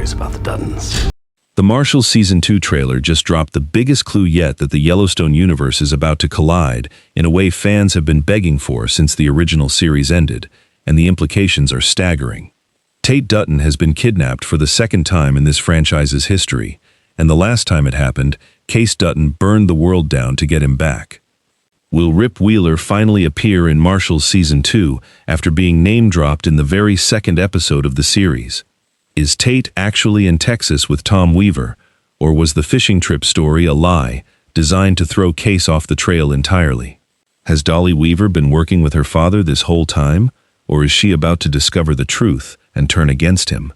stories about the Duttons. The Marshals Season 2 trailer just dropped the biggest clue yet that the Yellowstone universe is about to collide in a way fans have been begging for since the original series ended, and the implications are staggering. Tate Dutton has been kidnapped for the second time in this franchise's history, and the last time it happened, Kayce Dutton burned the world down to get him back. Will Rip Wheeler finally appear in Marshals Season 2 after being name-dropped in the very second episode of the series? Is Tate actually in Texas with Tom Weaver, or was the fishing trip story a lie, designed to throw Kayce off the trail entirely? Has Dolly Weaver been working with her father this whole time, or is she about to discover the truth and turn against him?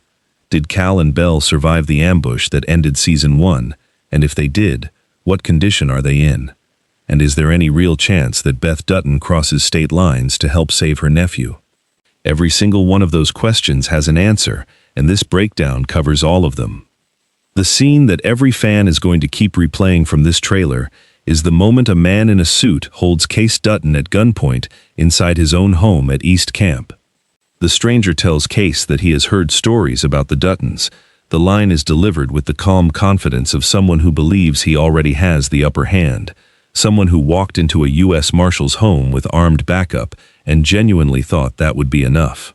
Did Cal and Belle survive the ambush that ended Season 1, and if they did, what condition are they in? And is there any real chance that Beth Dutton crosses state lines to help save her nephew? Every single one of those questions has an answer, and this breakdown covers all of them. The scene that every fan is going to keep replaying from this trailer is the moment a man in a suit holds Kayce Dutton at gunpoint inside his own home at East Camp. The stranger tells Kayce that he has heard stories about the Duttons. The line is delivered with the calm confidence of someone who believes he already has the upper hand, someone who walked into a U.S. Marshals home with armed backup and genuinely thought that would be enough.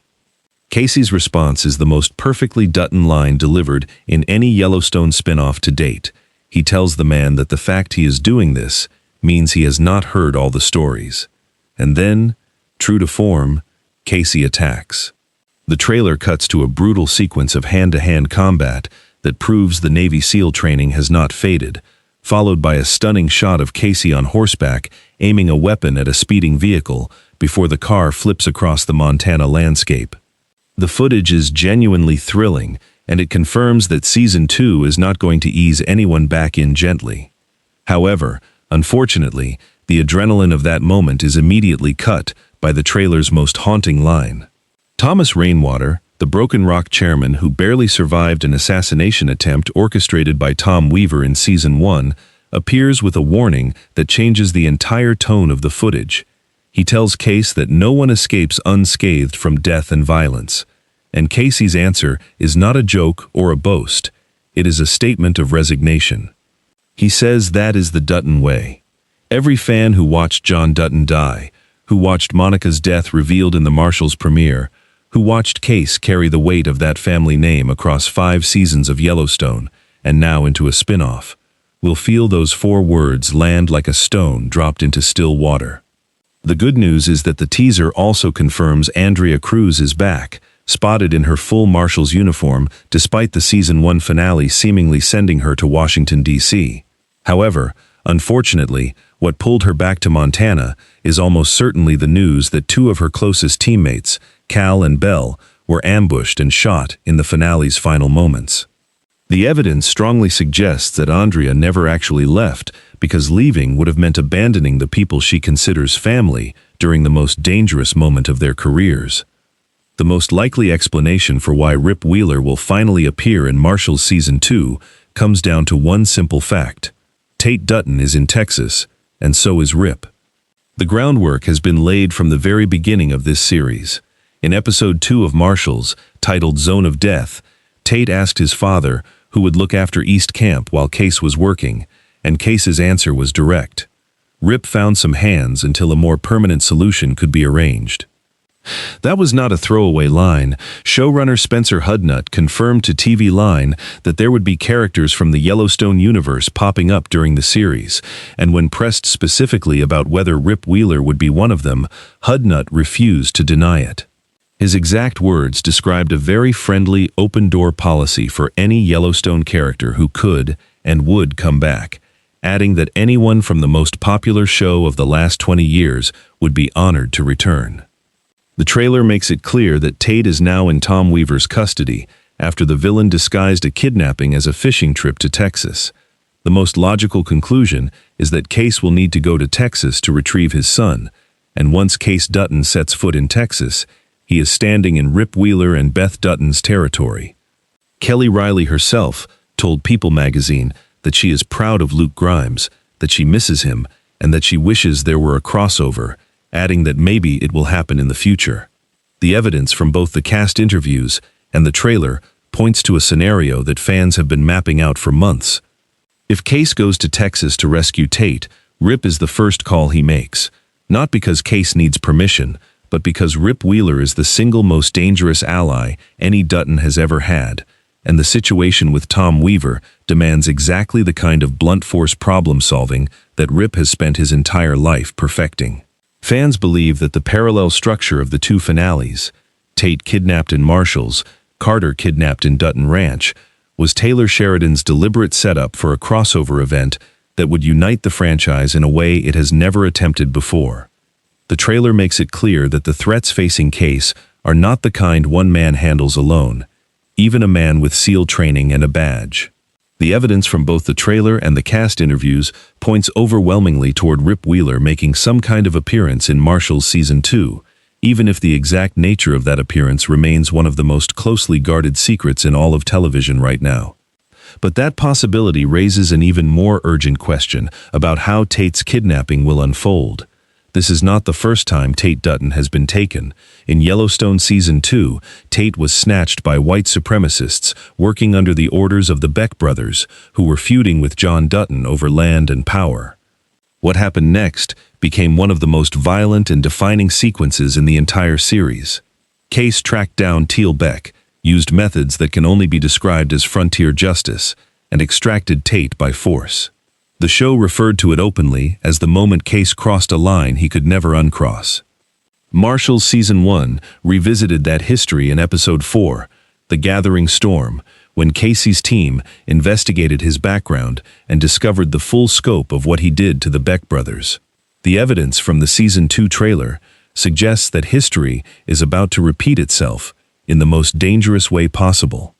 Kayce's response is the most perfectly Dutton line delivered in any Yellowstone spinoff to date. He tells the man that the fact he is doing this means he has not heard all the stories. And then, true to form, Kayce attacks. The trailer cuts to a brutal sequence of hand-to-hand combat that proves the Navy SEAL training has not faded, followed by a stunning shot of Kayce on horseback aiming a weapon at a speeding vehicle before the car flips across the Montana landscape. The footage is genuinely thrilling, and it confirms that Season 2 is not going to ease anyone back in gently. However, unfortunately, the adrenaline of that moment is immediately cut by the trailer's most haunting line. Thomas Rainwater, the Broken Rock chairman who barely survived an assassination attempt orchestrated by Tom Weaver in Season 1, appears with a warning that changes the entire tone of the footage. He tells Kayce that no one escapes unscathed from death and violence. And Kayce's answer is not a joke or a boast. It is a statement of resignation. He says that is the Dutton way. Every fan who watched John Dutton die, who watched Monica's death revealed in the Marshals premiere, who watched Kayce carry the weight of that family name across 5 seasons of Yellowstone and now into a spin-off, will feel those 4 words land like a stone dropped into still water. The good news is that the teaser also confirms Andrea Cruz is back, spotted in her full Marshals uniform despite the Season 1 finale seemingly sending her to Washington, D.C. However, unfortunately, what pulled her back to Montana is almost certainly the news that 2 of her closest teammates, Cal and Belle, were ambushed and shot in the finale's final moments. The evidence strongly suggests that Andrea never actually left, because leaving would have meant abandoning the people she considers family during the most dangerous moment of their careers. The most likely explanation for why Rip Wheeler will finally appear in Marshals Season 2 comes down to one simple fact. Tate Dutton is in Texas, and so is Rip. The groundwork has been laid from the very beginning of this series. In Episode 2 of Marshals, titled Zone of Death, Tate asked his father who would look after East Camp while Kayce was working, and Kayce's answer was direct. Rip found some hands until a more permanent solution could be arranged. That was not a throwaway line. Showrunner Spencer Hudnut confirmed to TV Line that there would be characters from the Yellowstone universe popping up during the series, and when pressed specifically about whether Rip Wheeler would be one of them, Hudnut refused to deny it. His exact words described a very friendly, open-door policy for any Yellowstone character who could and would come back, adding that anyone from the most popular show of the last 20 years would be honored to return. The trailer makes it clear that Tate is now in Tom Weaver's custody after the villain disguised a kidnapping as a fishing trip to Texas. The most logical conclusion is that Kayce will need to go to Texas to retrieve his son, and once Kayce Dutton sets foot in Texas, he is standing in Rip Wheeler and Beth Dutton's territory. Kelly Riley herself told People magazine that she is proud of Luke Grimes, that she misses him, and that she wishes there were a crossover, adding that maybe it will happen in the future. The evidence from both the cast interviews and the trailer points to a scenario that fans have been mapping out for months. If Kayce goes to Texas to rescue Tate, Rip is the first call he makes. Not because Kayce needs permission, but because Rip Wheeler is the single most dangerous ally any Dutton has ever had, and the situation with Tom Weaver demands exactly the kind of blunt force problem-solving that Rip has spent his entire life perfecting. Fans believe that the parallel structure of the two finales, Tate kidnapped in Marshals, Carter kidnapped in Dutton Ranch, was Taylor Sheridan's deliberate setup for a crossover event that would unite the franchise in a way it has never attempted before. The trailer makes it clear that the threats facing Kayce are not the kind one man handles alone, even a man with SEAL training and a badge. The evidence from both the trailer and the cast interviews points overwhelmingly toward Rip Wheeler making some kind of appearance in Marshals Season 2, even if the exact nature of that appearance remains one of the most closely guarded secrets in all of television right now. But that possibility raises an even more urgent question about how Tate's kidnapping will unfold. This is not the first time Tate Dutton has been taken. In Yellowstone Season 2, Tate was snatched by white supremacists working under the orders of the Beck brothers, who were feuding with John Dutton over land and power. What happened next became one of the most violent and defining sequences in the entire series. Kayce tracked down Teal Beck, used methods that can only be described as frontier justice, and extracted Tate by force. The show referred to it openly as the moment Kayce crossed a line he could never uncross. Marshals Season 1 revisited that history in Episode 4, The Gathering Storm, when Kayce's team investigated his background and discovered the full scope of what he did to the Beck brothers. The evidence from the Season 2 trailer suggests that history is about to repeat itself in the most dangerous way possible.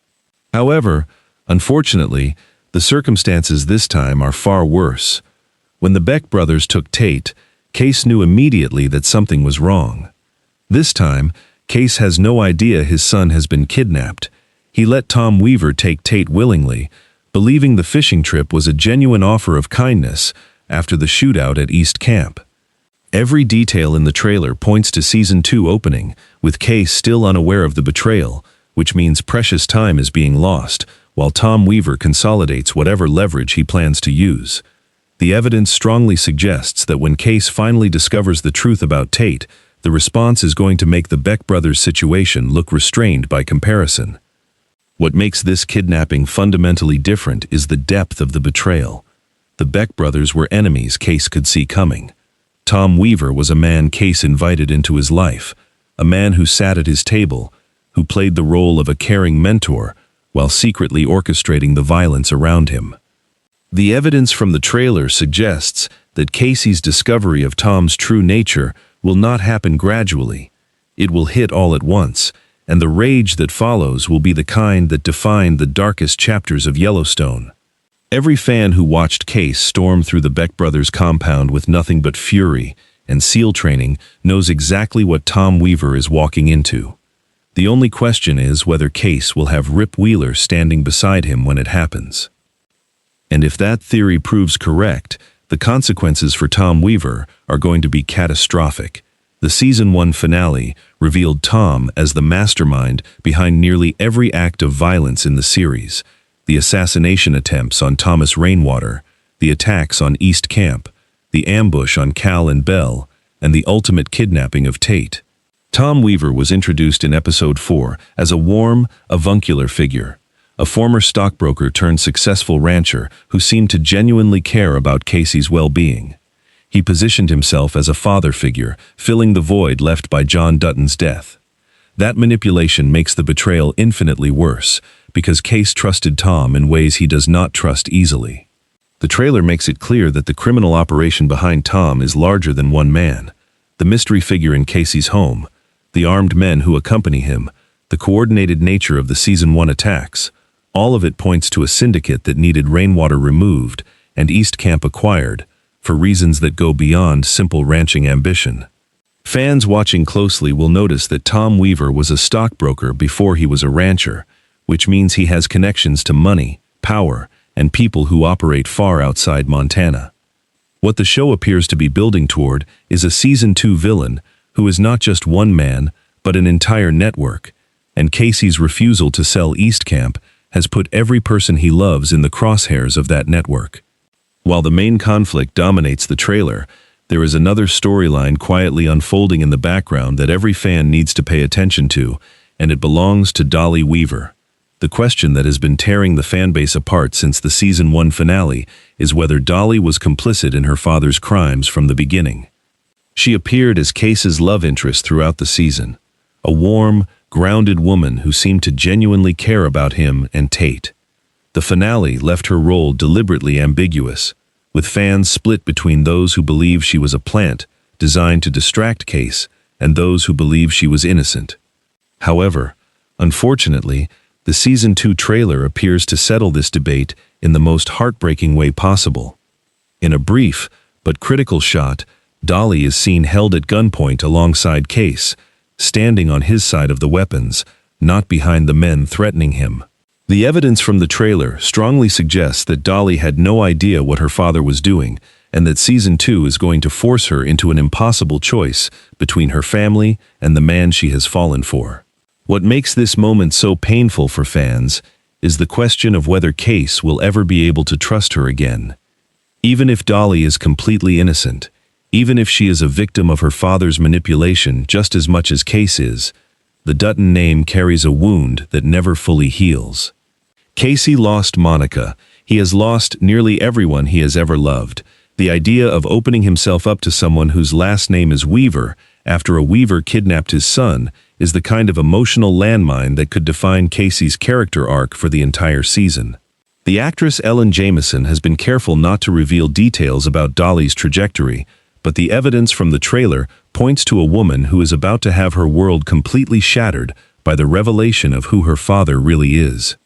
However, unfortunately, the circumstances this time are far worse. When the Beck brothers took Tate, Kayce knew immediately that something was wrong. This time, Kayce has no idea his son has been kidnapped. He let Tom Weaver take Tate willingly, believing the fishing trip was a genuine offer of kindness after the shootout at East Camp. Every detail in the trailer points to Season 2 opening, with Kayce still unaware of the betrayal, which means precious time is being lost, while Tom Weaver consolidates whatever leverage he plans to use. The evidence strongly suggests that when Kayce finally discovers the truth about Tate, the response is going to make the Beck brothers' situation look restrained by comparison. What makes this kidnapping fundamentally different is the depth of the betrayal. The Beck brothers were enemies Kayce could see coming. Tom Weaver was a man Kayce invited into his life, a man who sat at his table, who played the role of a caring mentor, while secretly orchestrating the violence around him. The evidence from the trailer suggests that Kayce's discovery of Tom's true nature will not happen gradually. It will hit all at once, and the rage that follows will be the kind that defined the darkest chapters of Yellowstone. Every fan who watched Kayce storm through the Beck brothers' compound with nothing but fury and SEAL training knows exactly what Tom Weaver is walking into. The only question is whether Kayce will have Rip Wheeler standing beside him when it happens. And if that theory proves correct, the consequences for Tom Weaver are going to be catastrophic. The Season 1 finale revealed Tom as the mastermind behind nearly every act of violence in the series: the assassination attempts on Thomas Rainwater, the attacks on East Camp, the ambush on Cal and Belle, and the ultimate kidnapping of Tate. Tom Weaver was introduced in Episode 4 as a warm, avuncular figure, a former stockbroker turned successful rancher who seemed to genuinely care about Kayce's well-being. He positioned himself as a father figure, filling the void left by John Dutton's death. That manipulation makes the betrayal infinitely worse, because Kayce trusted Tom in ways he does not trust easily. The trailer makes it clear that the criminal operation behind Tom is larger than one man. The mystery figure in Kayce's home, the armed men who accompany him, the coordinated nature of the Season 1 attacks, all of it points to a syndicate that needed Rainwater removed and East Camp acquired, for reasons that go beyond simple ranching ambition. Fans watching closely will notice that Tom Weaver was a stockbroker before he was a rancher, which means he has connections to money, power, and people who operate far outside Montana. What the show appears to be building toward is a Season 2 villain who is not just one man, but an entire network, And Kayce's refusal to sell East Camp has put every person he loves in the crosshairs of that network. While the main conflict dominates the trailer, there is another storyline quietly unfolding in the background that every fan needs to pay attention to, and it belongs to Dolly Weaver. The question that has been tearing the fanbase apart since the Season 1 finale is whether Dolly was complicit in her father's crimes from the beginning. She appeared as Kayce's love interest throughout the season, a warm, grounded woman who seemed to genuinely care about him and Tate. The finale left her role deliberately ambiguous, with fans split between those who believe she was a plant designed to distract Kayce and those who believe she was innocent. However, unfortunately, the Season 2 trailer appears to settle this debate in the most heartbreaking way possible. In a brief but critical shot, Dolly is seen held at gunpoint alongside Kayce, standing on his side of the weapons, not behind the men threatening him. The evidence from the trailer strongly suggests that Dolly had no idea what her father was doing, and that Season 2 is going to force her into an impossible choice between her family and the man she has fallen for. What makes this moment so painful for fans is the question of whether Kayce will ever be able to trust her again. Even if Dolly is completely innocent, even if she is a victim of her father's manipulation just as much as Kayce is, the Dutton name carries a wound that never fully heals. Kayce lost Monica. He has lost nearly everyone he has ever loved. The idea of opening himself up to someone whose last name is Weaver after a Weaver kidnapped his son is the kind of emotional landmine that could define Kayce's character arc for the entire season. The actress Ellen Jamieson has been careful not to reveal details about Dolly's trajectory, but the evidence from the trailer points to a woman who is about to have her world completely shattered by the revelation of who her father really is.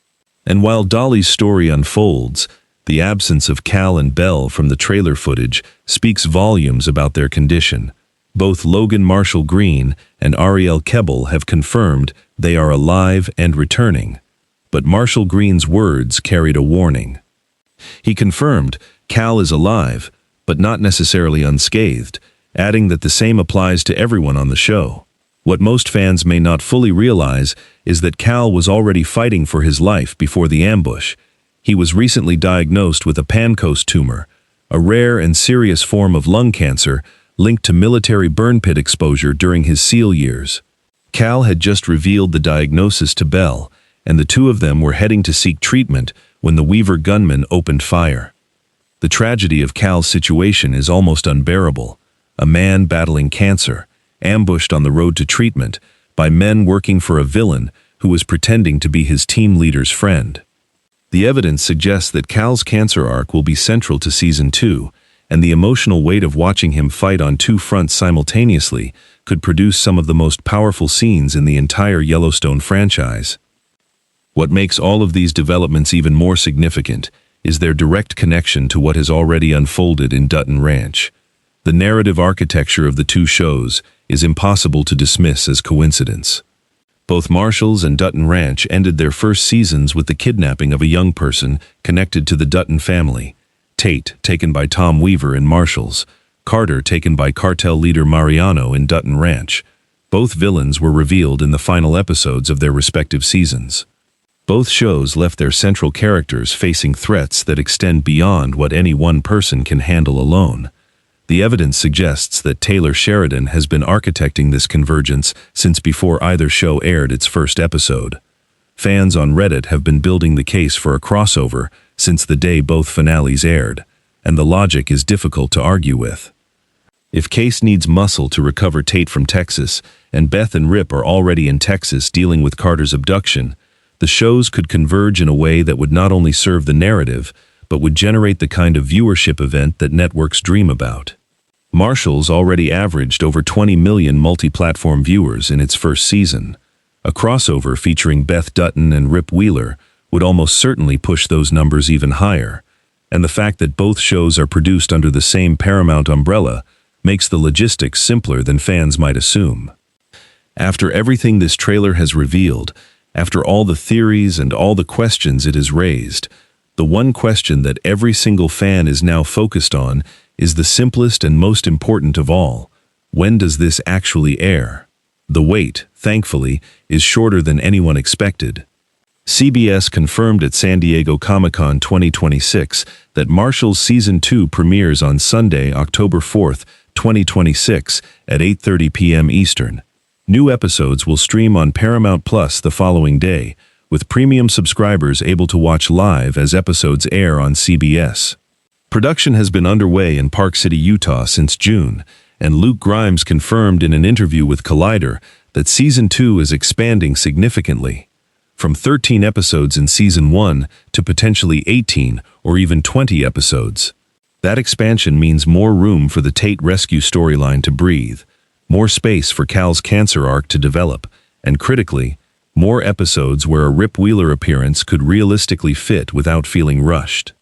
And while Dolly's story unfolds, the absence of Cal and Belle from the trailer footage speaks volumes about their condition. Both Logan Marshall Green and Ariel Kebbel have confirmed they are alive and returning. But Marshall Green's words carried a warning. He confirmed Cal is alive, but not necessarily unscathed, adding that the same applies to everyone on the show. What most fans may not fully realize is that Cal was already fighting for his life before the ambush. He was recently diagnosed with a pancreas tumor, a rare and serious form of lung cancer linked to military burn pit exposure during his SEAL years. Cal had just revealed the diagnosis to Belle, and the two of them were heading to seek treatment when the Weaver gunman opened fire. The tragedy of Cal's situation is almost unbearable. A man battling cancer, ambushed on the road to treatment by men working for a villain who was pretending to be his team leader's friend. The evidence suggests that Cal's cancer arc will be central to Season 2, and the emotional weight of watching him fight on two fronts simultaneously could produce some of the most powerful scenes in the entire Yellowstone franchise. What makes all of these developments even more significant is their direct connection to what has already unfolded in Dutton Ranch. The narrative architecture of the two shows is impossible to dismiss as coincidence. Both Marshals and Dutton Ranch ended their first seasons with the kidnapping of a young person connected to the Dutton family. Tate, taken by Tom Weaver in Marshals, Carter, taken by cartel leader Mariano in Dutton Ranch. Both villains were revealed in the final episodes of their respective seasons. Both shows left their central characters facing threats that extend beyond what any one person can handle alone. The evidence suggests that Taylor Sheridan has been architecting this convergence since before either show aired its first episode. Fans on Reddit have been building the case for a crossover since the day both finales aired, and the logic is difficult to argue with. If Kayce needs muscle to recover Tate from Texas, and Beth and Rip are already in Texas dealing with Carter's abduction, the shows could converge in a way that would not only serve the narrative, but would generate the kind of viewership event that networks dream about. Marshals already averaged over 20 million multi-platform viewers in its first season. A crossover featuring Beth Dutton and Rip Wheeler would almost certainly push those numbers even higher, and the fact that both shows are produced under the same Paramount umbrella makes the logistics simpler than fans might assume. After everything this trailer has revealed, after all the theories and all the questions it has raised, the one question that every single fan is now focused on is the simplest and most important of all: when does this actually air? The wait, thankfully, is shorter than anyone expected. CBS confirmed at San Diego Comic-Con 2026 that Marshals Season 2 premieres on Sunday, October 4th, 2026 at 8:30 p.m. Eastern. New episodes will stream on Paramount Plus the following day, with premium subscribers able to watch live as episodes air on CBS. Production has been underway in Park City, Utah since June, and Luke Grimes confirmed in an interview with Collider that Season 2 is expanding significantly. From 13 episodes in Season 1 to potentially 18 or even 20 episodes. That expansion means more room for the Tate rescue storyline to breathe, more space for Cal's cancer arc to develop, and critically, more episodes where a Rip Wheeler appearance could realistically fit without feeling rushed.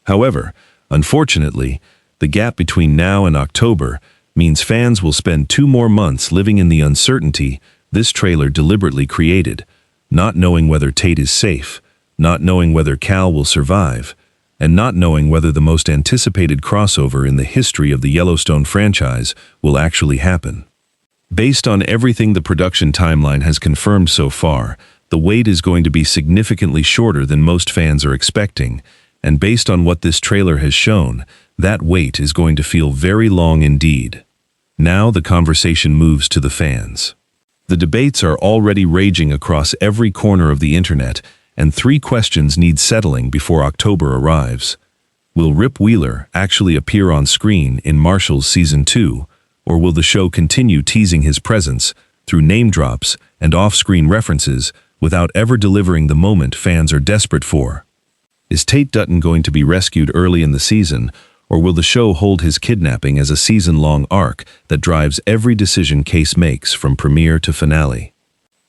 However, unfortunately, the gap between now and October means fans will spend 2 more months living in the uncertainty this trailer deliberately created, not knowing whether Tate is safe, not knowing whether Cal will survive, and not knowing whether the most anticipated crossover in the history of the Yellowstone franchise will actually happen. Based on everything the production timeline has confirmed so far, the wait is going to be significantly shorter than most fans are expecting, and based on what this trailer has shown, that wait is going to feel very long indeed. Now the conversation moves to the fans. The debates are already raging across every corner of the internet, and 3 questions need settling before October arrives. Will Rip Wheeler actually appear on screen in Marshals Season 2, or will the show continue teasing his presence through name drops and off-screen references without ever delivering the moment fans are desperate for? Is Tate Dutton going to be rescued early in the season, or will the show hold his kidnapping as a season-long arc that drives every decision Kayce makes from premiere to finale?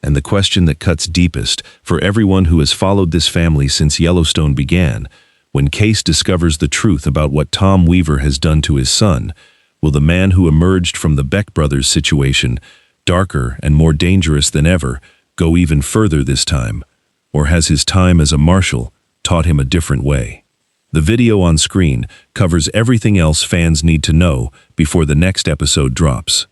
And the question that cuts deepest for everyone who has followed this family since Yellowstone began, when Kayce discovers the truth about what Tom Weaver has done to his son, will the man who emerged from the Beck brothers situation, darker and more dangerous than ever, go even further this time? Or has his time as a marshal taught him a different way? The video on screen covers everything else fans need to know before the next episode drops.